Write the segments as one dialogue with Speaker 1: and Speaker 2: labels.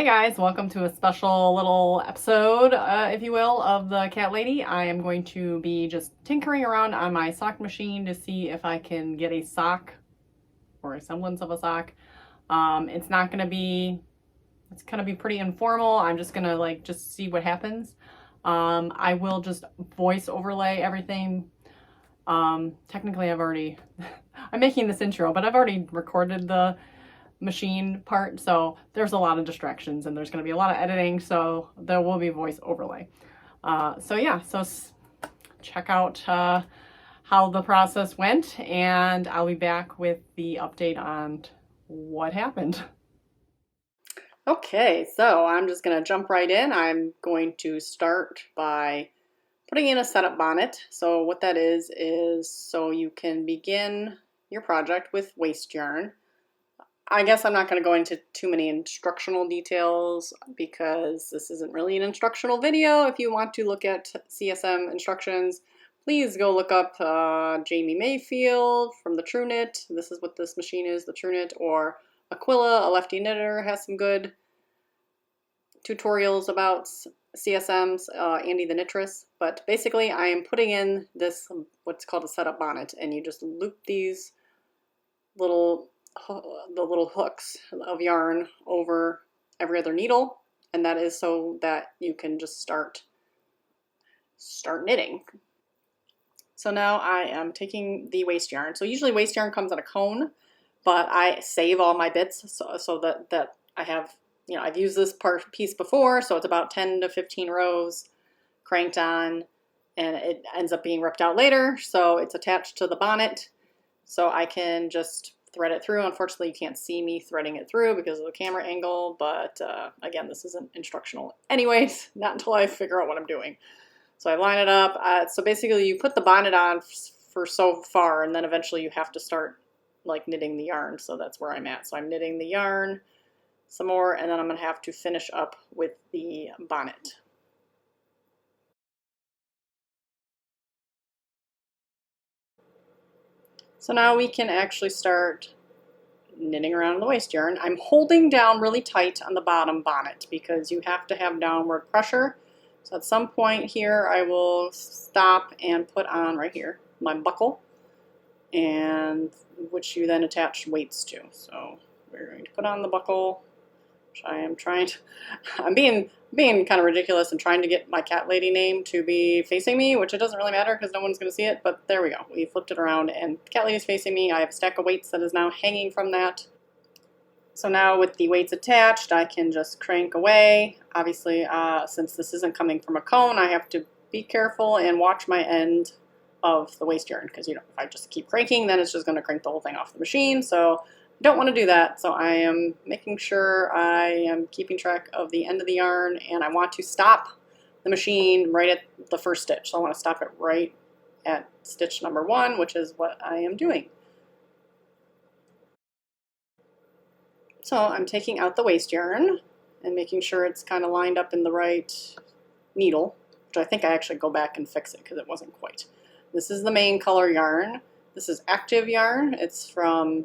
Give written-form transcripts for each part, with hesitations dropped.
Speaker 1: Hey guys, welcome to a special little episode, if you will, of the Cat Lady. I am going to be just tinkering around on my sock machine to see if I can get a sock or a semblance of a sock. It's not going to be, it's going to be pretty informal. I'm just going to just see what happens. I will just voice overlay everything. Technically I'm making this intro, but I've already recorded the machine part, so there's a lot of distractions and there's going to be a lot of editing, so there will be voice overlay. So check out how the process went, and I'll be back with the update on what happened. Okay, so I'm just going to jump right in. I'm going to start by putting in a setup bonnet. So what that is so you can begin your project with waste yarn. I guess I'm not going to go into too many instructional details because this isn't really an instructional video. If you want to look at CSM instructions, please go look up Jamie Mayfield from the Tru-Knit. This is what this machine is, the Tru-Knit, or Aquila, aleftyknitter, has some good tutorials about CSMs, Andy the Knittress. But basically I am putting in this, what's called a setup bonnet, and you just loop these little hooks of yarn over every other needle, and that is so that you can just start knitting. So now I am taking the waste yarn. So usually waste yarn comes in a cone, but I save all my bits so that I have, you know, I've used this piece before, so it's about 10 to 15 rows cranked on, and it ends up being ripped out later, so it's attached to the bonnet, so I can just thread it through. Unfortunately, you can't see me threading it through because of the camera angle, but again, this isn't instructional anyways, not until I figure out what I'm doing. So I line it up. So basically you put the bonnet on for so far, and then eventually you have to start like knitting the yarn. So that's where I'm at. So I'm knitting the yarn some more, and then I'm going to have to finish up with the bonnet. So now we can actually start knitting around the waste yarn. I'm holding down really tight on the bottom bonnet because you have to have downward pressure. So at some point here I will stop and put on right here my buckle, and which you then attach weights to. So we're going to put on the buckle, which I am trying to, I'm being kind of ridiculous and trying to get my cat lady name to be facing me, which it doesn't really matter because no one's going to see it, but there we go. We flipped it around and cat lady is facing me. I have a stack of weights that is now hanging from that. So now with the weights attached, I can just crank away. Obviously, since this isn't coming from a cone, I have to be careful and watch my end of the waste yarn, because, you know, if I just keep cranking, then it's just going to crank the whole thing off the machine. So I don't want to do that. So I am making sure I am keeping track of the end of the yarn, and I want to stop the machine right at the first stitch. So I want to stop it right at stitch number 1, which is what I am doing. So I'm taking out the waste yarn and making sure it's kind of lined up in the right needle, which I think I actually go back and fix it because it wasn't quite. This is the main color yarn. This is active yarn. It's from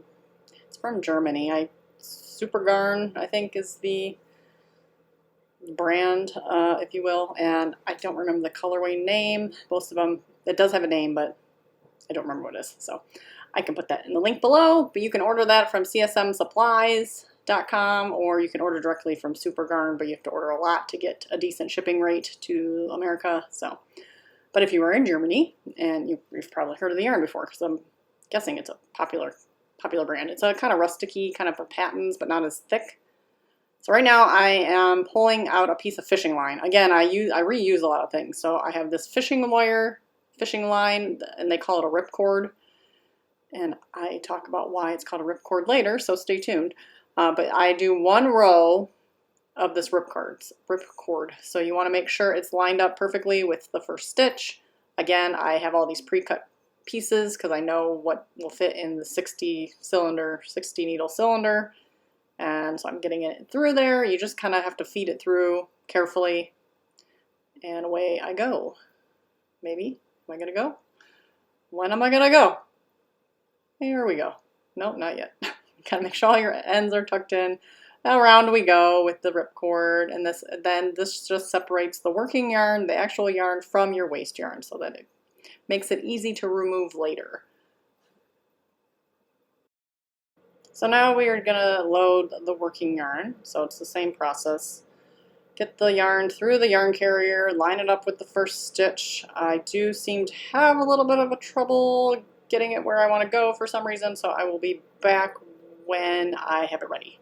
Speaker 1: Germany. Supergarn, I think, is the brand, if you will, and I don't remember the colorway name. Most of them, it does have a name, but I don't remember what it is. So I can put that in the link below, but you can order that from csmsupplies.com, or you can order directly from Supergarn, but you have to order a lot to get a decent shipping rate to America. So, but if you are in Germany, and you've probably heard of the yarn before, because I'm guessing it's a popular brand. It's a kind of rusticy, kind of a patterns, but not as thick. So right now I am pulling out a piece of fishing line. Again, I reuse a lot of things. So I have this fishing line, and they call it a ripcord. And I talk about why it's called a ripcord later, so stay tuned. But I do 1 row of this ripcord. So you want to make sure it's lined up perfectly with the first stitch. Again, I have all these pre-cut pieces because I know what will fit in the 60 needle cylinder. And so I'm getting it through there. You just kind of have to feed it through carefully. And away I go. Maybe. Am I going to go? When am I going to go? Here we go. Nope, not yet. Gotta make sure all your ends are tucked in. around we go with the ripcord, and this just separates the working yarn, the actual yarn, from your waste yarn so that it makes it easy to remove later. So now we are gonna load the working yarn. So it's the same process. Get the yarn through the yarn carrier, line it up with the first stitch. I do seem to have a little bit of a trouble getting it where I want to go for some reason, so I will be back when I have it ready.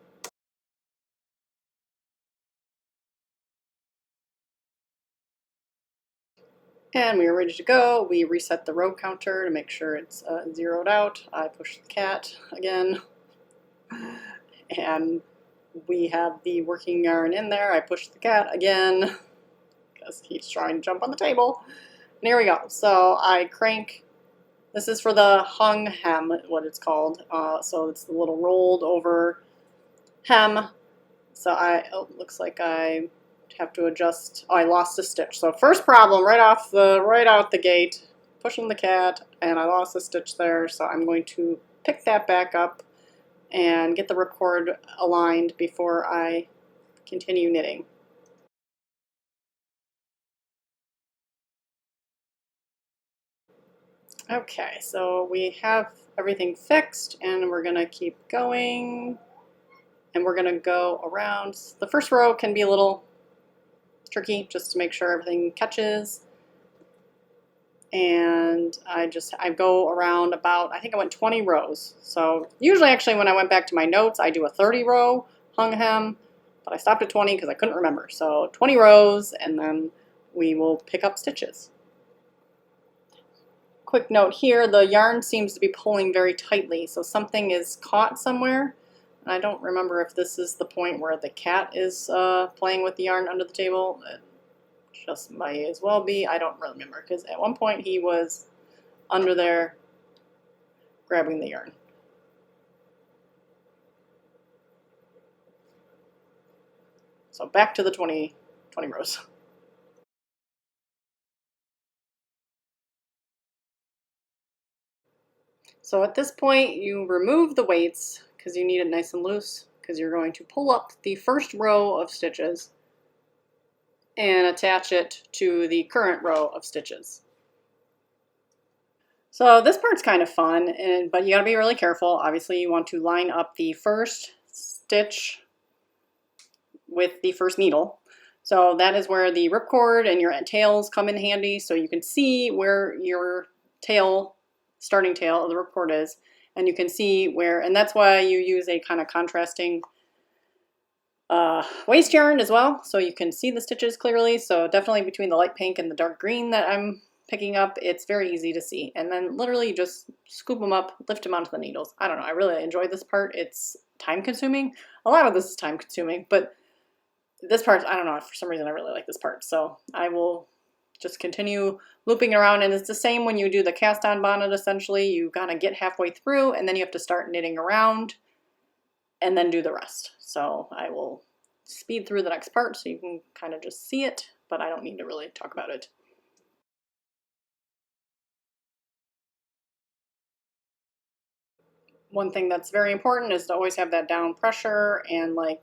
Speaker 1: And we are ready to go. We reset the row counter to make sure it's zeroed out. I push the cat again. And we have the working yarn in there. I push the cat again because he's trying to jump on the table. And here we go. So I crank. This is for the hung hem, what it's called. So it's the little rolled over hem. So looks like I have to adjust. Oh, I lost a stitch. So first problem right out the gate, pushing the cat, and I lost a stitch there. So I'm going to pick that back up and get the ripcord aligned before I continue knitting. Okay, so we have everything fixed, and we're gonna keep going, and we're gonna go around. The first row can be a little tricky just to make sure everything catches. And I go around about, I think I went 20 rows. So usually actually when I went back to my notes, I do a 30 row hung hem, but I stopped at 20 because I couldn't remember. So 20 rows, and then we will pick up stitches. Quick note here, the yarn seems to be pulling very tightly, so something is caught somewhere. And I don't remember if this is the point where the cat is playing with the yarn under the table. It just might as well be. I don't really remember, because at one point he was under there grabbing the yarn. So back to the 20 rows. So at this point you remove the weights because you need it nice and loose, because you're going to pull up the first row of stitches and attach it to the current row of stitches. So this part's kind of fun, but you gotta be really careful. Obviously you want to line up the first stitch with the first needle. So that is where the ripcord and your tails come in handy, so you can see where your starting tail of the ripcord is, and you can see where, and that's why you use a kind of contrasting waste yarn as well, so you can see the stitches clearly. So definitely between the light pink and the dark green that I'm picking up, it's very easy to see. And then literally just scoop them up, lift them onto the needles. I don't know, I really enjoy this part. It's time consuming. A lot of this is time consuming, but this part, I don't know, for some reason I really like this part. So I will just continue looping around, and it's the same when you do the cast on bonnet. Essentially you kind of get halfway through and then you have to start knitting around and then do the rest. So I will speed through the next part so you can kind of just see it, but I don't need to really talk about it. One thing that's very important is to always have that down pressure and like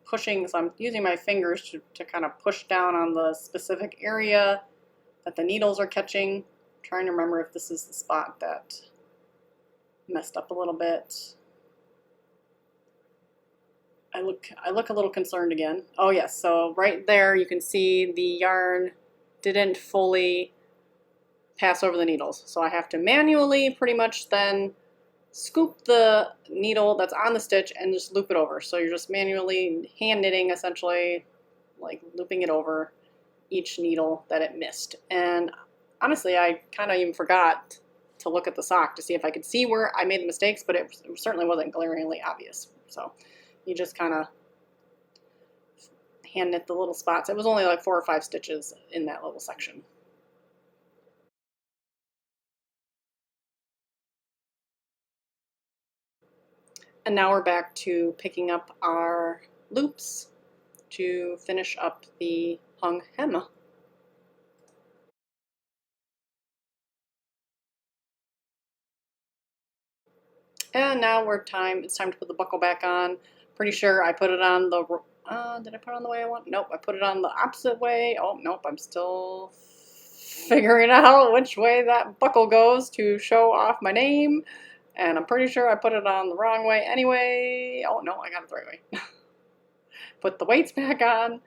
Speaker 1: pushing, so I'm using my fingers to kind of push down on the specific area that the needles are catching. I'm trying to remember if this is the spot that messed up a little bit. I look a little concerned again. Oh yes, so right there you can see the yarn didn't fully pass over the needles. So I have to manually pretty much then scoop the needle that's on the stitch and just loop it over. So you're just manually hand knitting, essentially, like looping it over each needle that it missed. And honestly, I kind of even forgot to look at the sock to see if I could see where I made the mistakes, but it certainly wasn't glaringly obvious. So you just kind of hand knit the little spots. It was only like 4 or 5 stitches in that little section. And now we're back to picking up our loops to finish up the hung hem. And now it's time to put the buckle back on. Pretty sure I put it on the, did I put it on the way I want? Nope, I put it on the opposite way. Oh, nope, I'm still figuring out which way that buckle goes to show off my name. And I'm pretty sure I put it on the wrong way anyway. Oh, no, I got it the right way. Put the weights back on.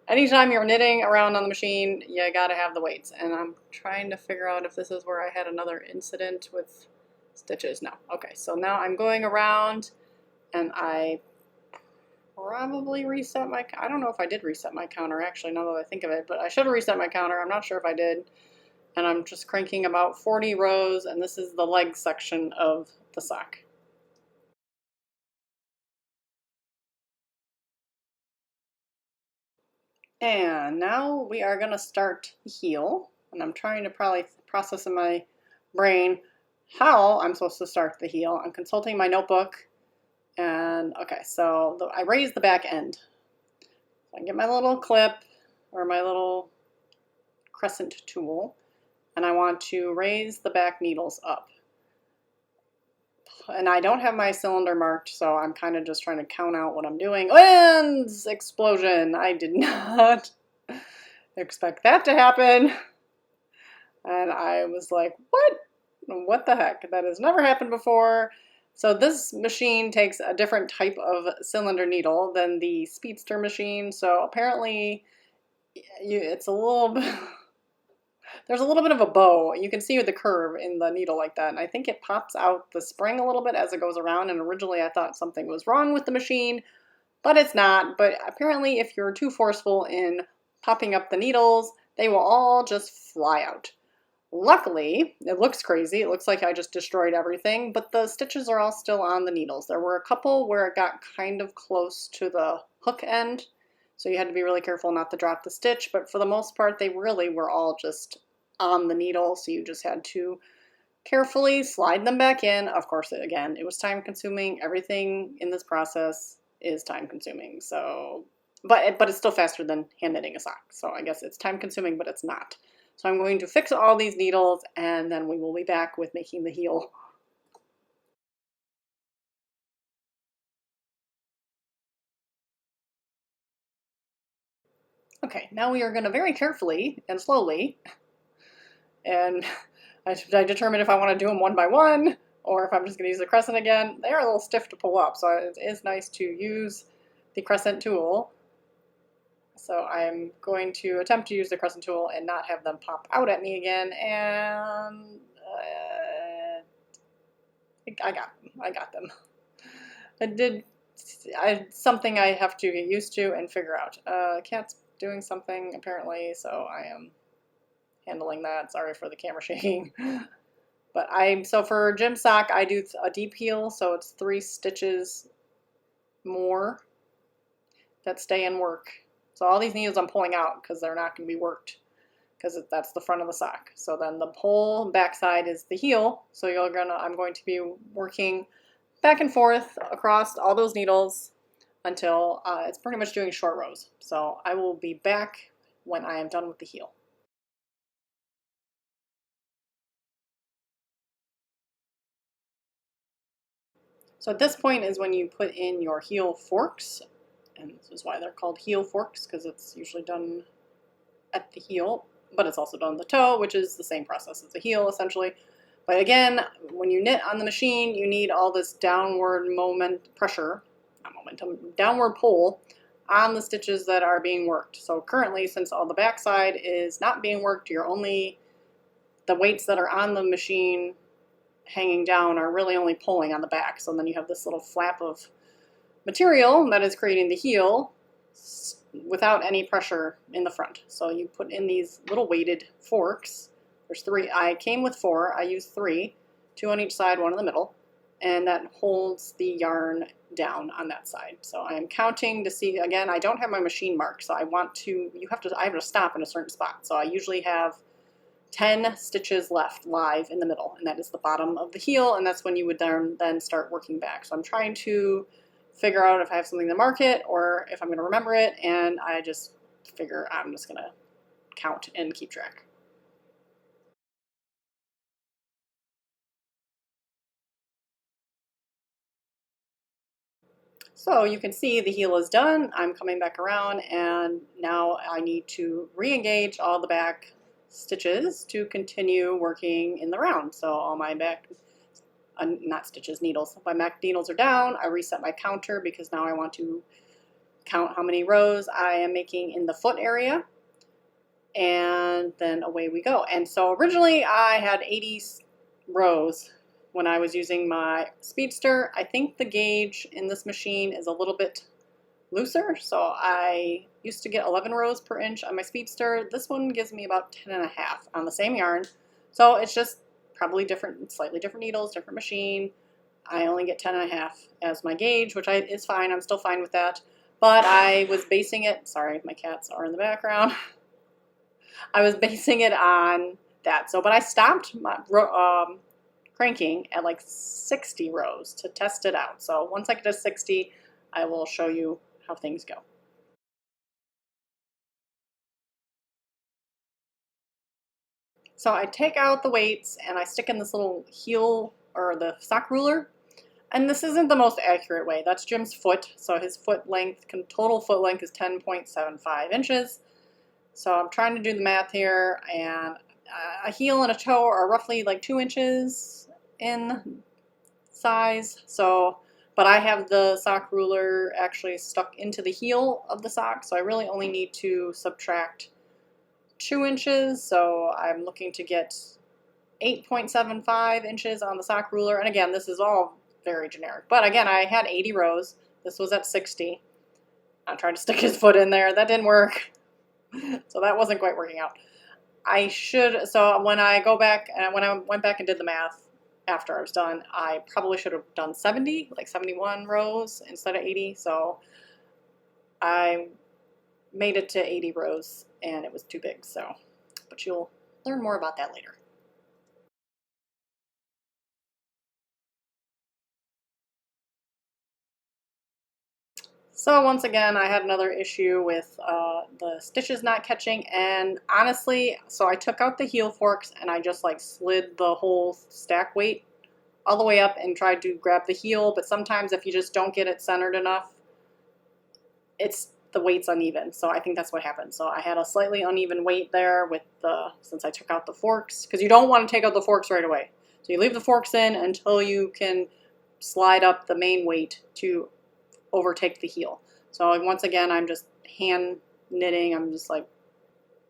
Speaker 1: Anytime you're knitting around on the machine, you gotta have the weights. And I'm trying to figure out if this is where I had another incident with stitches. No. Okay, so now I'm going around and I probably reset my, I don't know if I did reset my counter actually, now that I think of it, but I should have reset my counter. I'm not sure if I did. And I'm just cranking about 40 rows, and this is the leg section of the sock. And now we are gonna start the heel, and I'm trying to probably process in my brain how I'm supposed to start the heel. I'm consulting my notebook, and okay, so I raise the back end. So I get my little clip or my little crescent tool, and I want to raise the back needles up. And I don't have my cylinder marked, so I'm kind of just trying to count out what I'm doing. And explosion! I did not expect that to happen. And I was like, what? What the heck? That has never happened before. So this machine takes a different type of cylinder needle than the Speedster machine. So apparently it's a little bit, there's a little bit of a bow. You can see the curve in the needle like that. And I think it pops out the spring a little bit as it goes around. And originally I thought something was wrong with the machine, but it's not. But apparently if you're too forceful in popping up the needles, they will all just fly out. Luckily, it looks crazy. It looks like I just destroyed everything, but the stitches are all still on the needles. There were a couple where it got kind of close to the hook end, so you had to be really careful not to drop the stitch, but for the most part, they really were all just on the needle, so you just had to carefully slide them back in. Of course, again, it was time consuming. Everything in this process is time consuming, so, but it's still faster than hand knitting a sock, so I guess it's time consuming, but it's not. So I'm going to fix all these needles, and then we will be back with making the heel. Okay, now we are going to very carefully and slowly, and I determine if I want to do them one by one, or if I'm just going to use the crescent again. They are a little stiff to pull up, so it is nice to use the crescent tool. So I'm going to attempt to use the crescent tool and not have them pop out at me again, and I got them. Something I have to get used to and figure out. Cat's doing something apparently, so I am handling that. Sorry for the camera shaking. But so for gym sock, I do a deep heel, so it's 3 stitches more that stay in work. So all these needles I'm pulling out because they're not going to be worked, because that's the front of the sock. So then the whole back side is the heel. So I'm going to be working back and forth across all those needles until it's pretty much doing short rows. So I will be back when I am done with the heel. So at this point is when you put in your heel forks, and this is why they're called heel forks, because it's usually done at the heel, but it's also done at the toe, which is the same process as the heel essentially. But again, when you knit on the machine, you need all this downward downward pull on the stitches that are being worked. So currently, since all the backside is not being worked, the weights that are on the machine hanging down are really only pulling on the back. So then you have this little flap of material that is creating the heel without any pressure in the front. So you put in these little weighted forks. There's 3. I came with 4. I used 3, 2 on each side, 1 in the middle, and that holds the yarn down on that side. So I am counting to see, again, I don't have my machine marked, so I have to stop in a certain spot. So I usually have 10 stitches left live in the middle, and that is the bottom of the heel, and that's when you would then start working back. So I'm trying to figure out if I have something to mark it or if I'm going to remember it, and I just figure I'm just going to count and keep track. So you can see the heel is done. I'm coming back around, and now I need to re-engage all the back stitches to continue working in the round. So all my back, not stitches, needles. My back needles are down. I reset my counter because now I want to count how many rows I am making in the foot area. And then away we go. And so originally I had 80 rows when I was using my Speedster. I think the gauge in this machine is a little bit looser, so I used to get 11 rows per inch on my Speedster. This one gives me about 10 and a half on the same yarn. So it's just probably different, slightly different needles, different machine. I only get 10 and a half as my gauge, which is fine. I'm still fine with that. But I was basing it, sorry, my cats are in the background. I was basing it on that. So, but I stopped my cranking at like 60 rows to test it out. So once I get to 60, I will show you how things go. So I take out the weights and I stick in this little heel or the sock ruler. And this isn't the most accurate way. That's Jim's foot. So his foot length, total foot length is 10.75 inches. So I'm trying to do the math here, and a heel and a toe are roughly like 2 inches in size. So, but I have the sock ruler actually stuck into the heel of the sock, so I really only need to subtract 2 inches. So I'm looking to get 8.75 inches on the sock ruler. And again, this is all very generic. But again, I had 80 rows. This was at 60. I tried to stick his foot in there. That didn't work. So that wasn't quite working out. So when I go back, and when I went back and did the math after I was done, I probably should have done 70, like 71 rows instead of 80. So I made it to 80 rows and it was too big. So, but you'll learn more about that later. So once again, I had another issue with the stitches not catching, and honestly, so I took out the heel forks and I just like slid the whole stack weight all the way up and tried to grab the heel, but sometimes if you just don't get it centered enough, the weight's uneven. So I think that's what happened. So I had a slightly uneven weight there since I took out the forks, because you don't want to take out the forks right away. So you leave the forks in until you can slide up the main weight to overtake the heel. So once again, I'm just hand knitting. I'm just like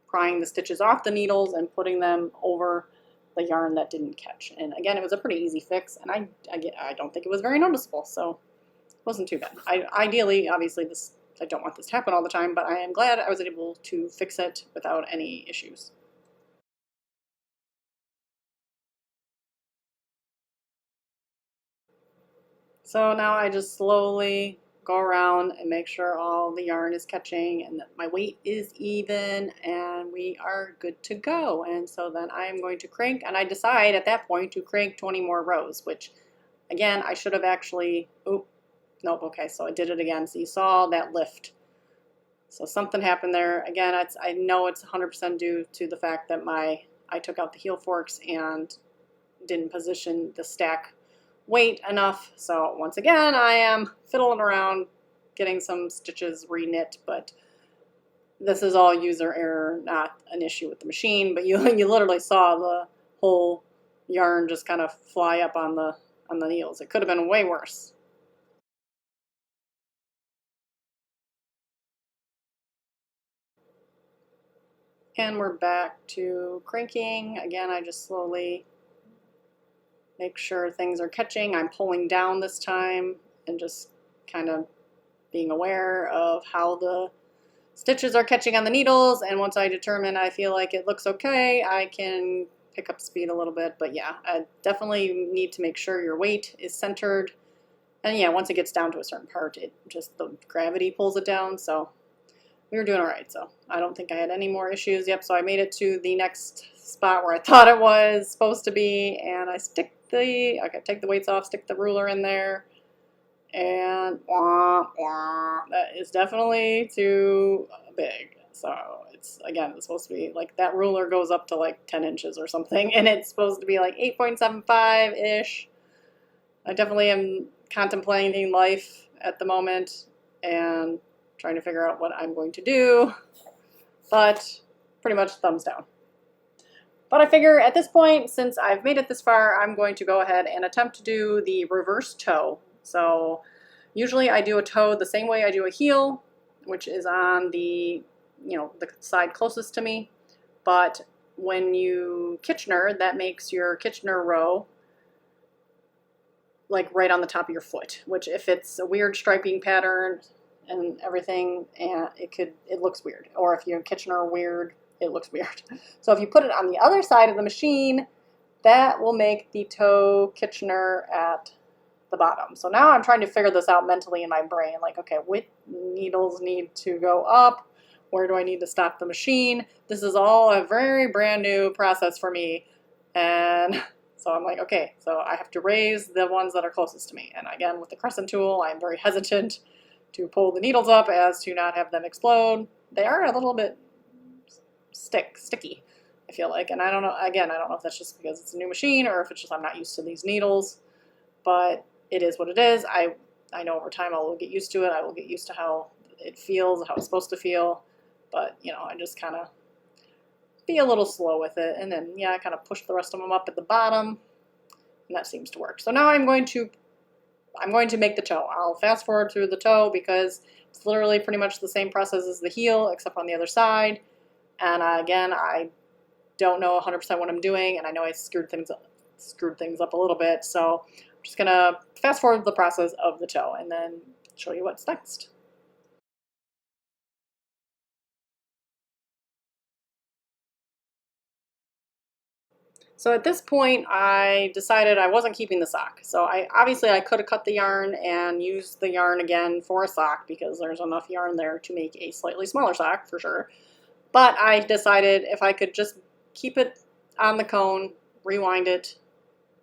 Speaker 1: prying the stitches off the needles and putting them over the yarn that didn't catch. And again, it was a pretty easy fix, and I don't think it was very noticeable, so it wasn't too bad. Ideally, obviously, I don't want this to happen all the time, but I am glad I was able to fix it without any issues. So now I just slowly go around and make sure all the yarn is catching and that my weight is even, and we are good to go. And so then I am going to crank, and I decide at that point to crank 20 more rows, which again, I should have actually, nope, okay, so I did it again. So you saw that lift. So something happened there. Again, I know it's 100% due to the fact that I took out the heel forks and didn't position the stack weight enough. So once again, I am fiddling around getting some stitches re-knit, but this is all user error, not an issue with the machine. But you literally saw the whole yarn just kind of fly up on the needles. It could have been way worse. And we're back to cranking. Again, I just slowly make sure things are catching. I'm pulling down this time and just kind of being aware of how the stitches are catching on the needles. And once I determine I feel like it looks okay, I can pick up speed a little bit. But yeah, I definitely need to make sure your weight is centered. And yeah, once it gets down to a certain part, the gravity pulls it down. So we were doing all right. So I don't think I had any more issues. Yep, so I made it to the next spot where I thought it was supposed to be, and I take the weights off, stick the ruler in there, and that is definitely too big. So it's supposed to be like, that ruler goes up to like 10 inches or something, and it's supposed to be like 8.75-ish. I definitely am contemplating life at the moment and trying to figure out what I'm going to do, but pretty much thumbs down. But I figure at this point, since I've made it this far, I'm going to go ahead and attempt to do the reverse toe. So usually I do a toe the same way I do a heel, which is on the, the side closest to me. But when you Kitchener, that makes your Kitchener row like right on the top of your foot, which if it's a weird striping pattern and everything, and it looks weird. Or if your Kitchener weird, it looks weird. So if you put it on the other side of the machine, that will make the toe Kitchener at the bottom. So now I'm trying to figure this out mentally in my brain, like, okay, what needles need to go up? Where do I need to stop the machine? This is all a very brand new process for me. And so I'm like, okay, so I have to raise the ones that are closest to me. And again, with the crescent tool, I'm very hesitant to pull the needles up as to not have them explode. They are a little bit sticky, I feel like. And I don't know, again, I don't know if that's just because it's a new machine or if it's just I'm not used to these needles, but it is what it is. I know over time I will get used to it. I will get used to how it feels, how it's supposed to feel. But, I just kind of be a little slow with it. And then, I kind of push the rest of them up at the bottom. And that seems to work. So now I'm going to make the toe. I'll fast forward through the toe because it's literally pretty much the same process as the heel, except on the other side. And again, I don't know 100% what I'm doing. And I know I screwed things up a little bit. So I'm just going to fast forward the process of the toe and then show you what's next. So at this point, I decided I wasn't keeping the sock. So obviously I could have cut the yarn and used the yarn again for a sock because there's enough yarn there to make a slightly smaller sock for sure. But I decided if I could just keep it on the cone, rewind it,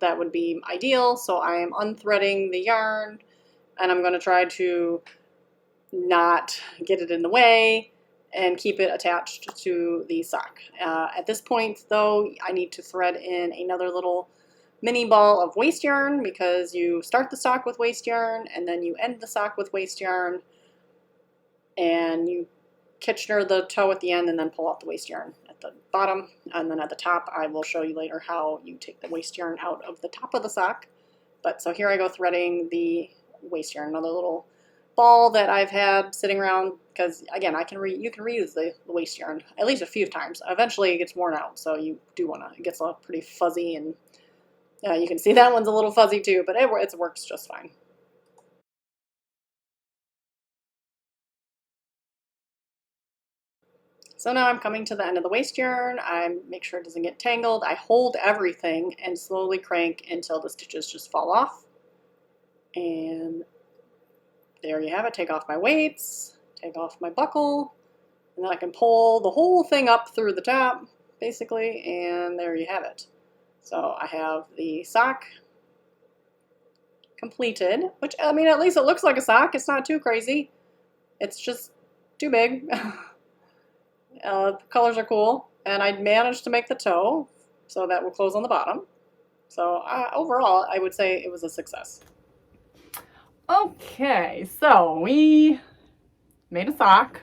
Speaker 1: that would be ideal. So I am unthreading the yarn and I'm going to try to not get it in the way and keep it attached to the sock. At this point though, I need to thread in another little mini ball of waste yarn because you start the sock with waste yarn and then you end the sock with waste yarn and you Kitchener the toe at the end and then pull out the waste yarn at the bottom. And then at the top, I will show you later how you take the waste yarn out of the top of the sock. But so here I go threading the waste yarn, another little ball that I've had sitting around because again you can reuse the waste yarn at least a few times. Eventually it gets worn out, so you do want to, it gets pretty fuzzy, and you can see that one's a little fuzzy too, but it works just fine. So now I'm coming to the end of the waste yarn. I make sure it doesn't get tangled. I hold everything and slowly crank until the stitches just fall off. And there you have it. Take off my weights, take off my buckle, and then I can pull the whole thing up through the top, basically, and there you have it. So I have the sock completed, which, I mean, at least it looks like a sock. It's not too crazy. It's just too big. The colors are cool, and I managed to make the toe, so that will close on the bottom. So overall, I would say it was a success. Okay, so we made a sock,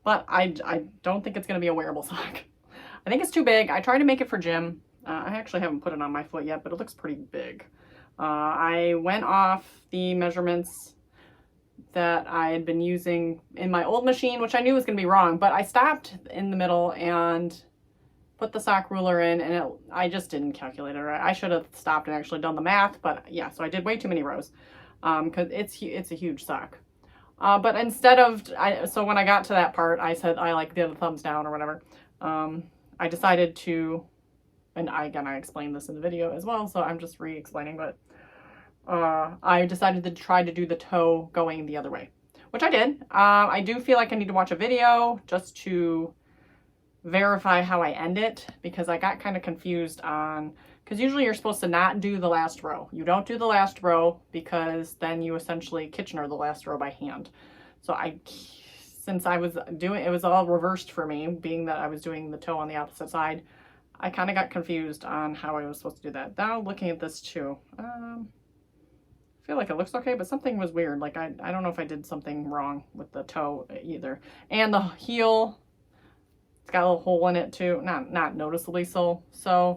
Speaker 1: but I don't think it's going to be a wearable sock. I think it's too big. I tried to make it for gym. I actually haven't put it on my foot yet, but it looks pretty big. I went off the measurements that I had been using in my old machine, which I knew was going to be wrong, but I stopped in the middle and put the sock ruler in, and I just didn't calculate it right. I should have stopped and actually done the math, but yeah, so I did way too many rows because it's a huge sock. But instead of, so when I got to that part, I said I like did a thumbs down or whatever. I decided to, and I explained this in the video as well, so I'm just re-explaining, but I decided to try to do the toe going the other way, which I did. I do feel like I need to watch a video just to verify how I end it, because I got kind of confused on, because usually you're supposed to not do the last row. You don't do the last row because then you essentially Kitchener the last row by hand. So since I was doing, it was all reversed for me, being that I was doing the toe on the opposite side. I kind of got confused on how I was supposed to do that. Now looking at this too, feel like it looks okay, but something was weird. Like I don't know if I did something wrong with the toe either. And the heel, it's got a little hole in it too. Not noticeably so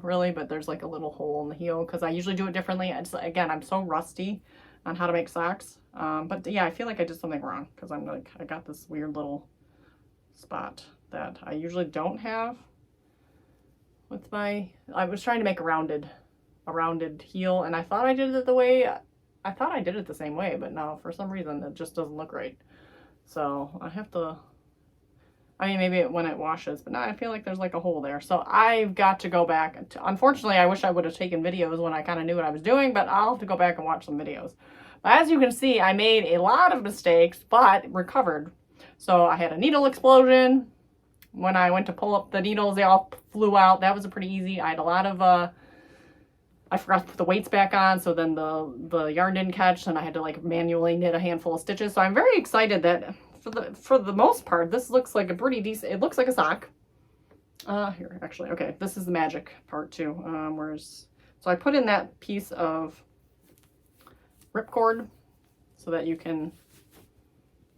Speaker 1: really, but there's like a little hole in the heel because I usually do it differently. Again, I'm so rusty on how to make socks. But yeah, I feel like I did something wrong because I'm like, I got this weird little spot that I usually don't have with my, I was trying to make a rounded heel, and I thought I did it I thought I did it the same way, but no, for some reason it just doesn't look right. So I have to, I mean, maybe when it washes, but now I feel like there's like a hole there. So I've got to go back. Unfortunately, I wish I would have taken videos when I kind of knew what I was doing, but I'll have to go back and watch some videos. But as you can see, I made a lot of mistakes, but recovered. So I had a needle explosion. When I went to pull up the needles, they all flew out. That was pretty easy. I had a lot of, I forgot to put the weights back on, so then the yarn didn't catch, and I had to like manually knit a handful of stitches. So I'm very excited that for the most part, this looks like a pretty decent, it looks like a sock. Here, actually, okay, this is the magic part too. So I put in that piece of ripcord so that you can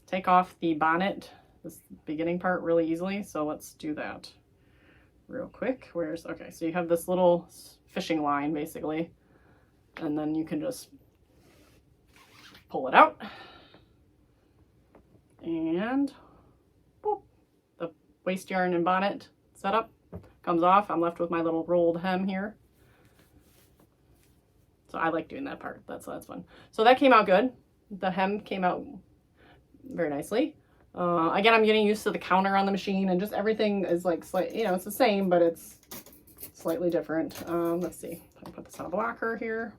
Speaker 1: take off the bonnet, this beginning part, really easily. So let's do that real quick. Okay, so you have this little fishing line basically, and then you can just pull it out. And boop, the waist yarn and bonnet setup comes off. I'm left with my little rolled hem here. So I like doing that part. That's fun. So that came out good. The hem came out very nicely. Again, I'm getting used to the counter on the machine, and just everything is like slightly, you know, it's the same, but it's slightly different. Let's see. I'll put this on a blocker here.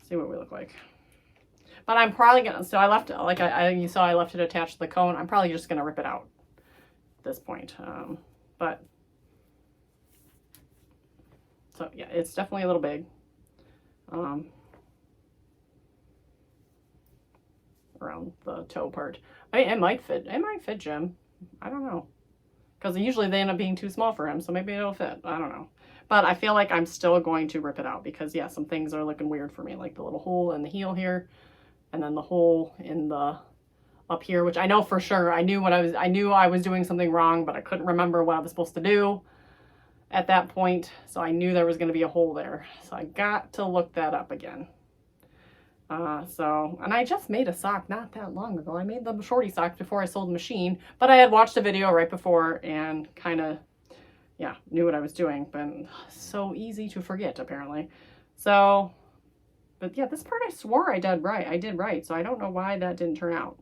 Speaker 1: See what we look like. But I'm probably gonna, so I left, like you saw, I left it attached to the cone. I'm probably just gonna rip it out at this point. But, so yeah, it's definitely a little big. Around the toe part. It might fit Jim. I don't know. Because usually they end up being too small for him, so maybe it'll fit. I don't know. But I feel like I'm still going to rip it out because, yeah, some things are looking weird for me, like the little hole in the heel here. And then the hole in the up here, which I know for sure. I knew I was doing something wrong, but I couldn't remember what I was supposed to do at that point. So I knew there was going to be a hole there. So I got to look that up again. And I just made a sock not that long ago. I made the shorty socks before I sold the machine, but I had watched a video right before and kind of, yeah, knew what I was doing, but so easy to forget apparently. So, but yeah, this part I swore I did right. So I don't know why that didn't turn out.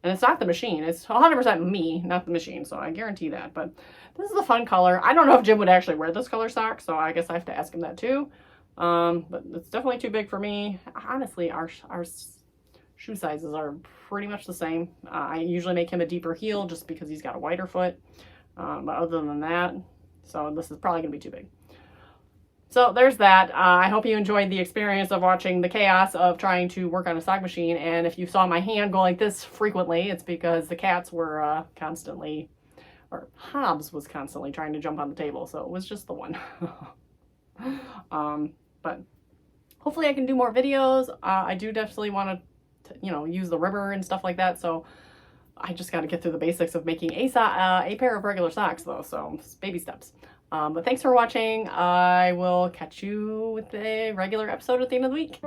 Speaker 1: And it's not the machine. It's 100% me, not the machine. So I guarantee that. But this is a fun color. I don't know if Jim would actually wear this color sock, so I guess I have to ask him that too. But it's definitely too big for me. Honestly, our shoe sizes are pretty much the same. I usually make him a deeper heel just because he's got a wider foot. But other than that, so this is probably going to be too big. So there's that. I hope you enjoyed the experience of watching the chaos of trying to work on a sock machine. And if you saw my hand go like this frequently, it's because the cats were constantly, or Hobbs was constantly trying to jump on the table. So it was just the one. But hopefully I can do more videos. I do definitely want to, you know, use the rubber and stuff like that. So I just got to get through the basics of making a pair of regular socks though. So baby steps. But thanks for watching. I will catch you with a regular episode at the end of the week.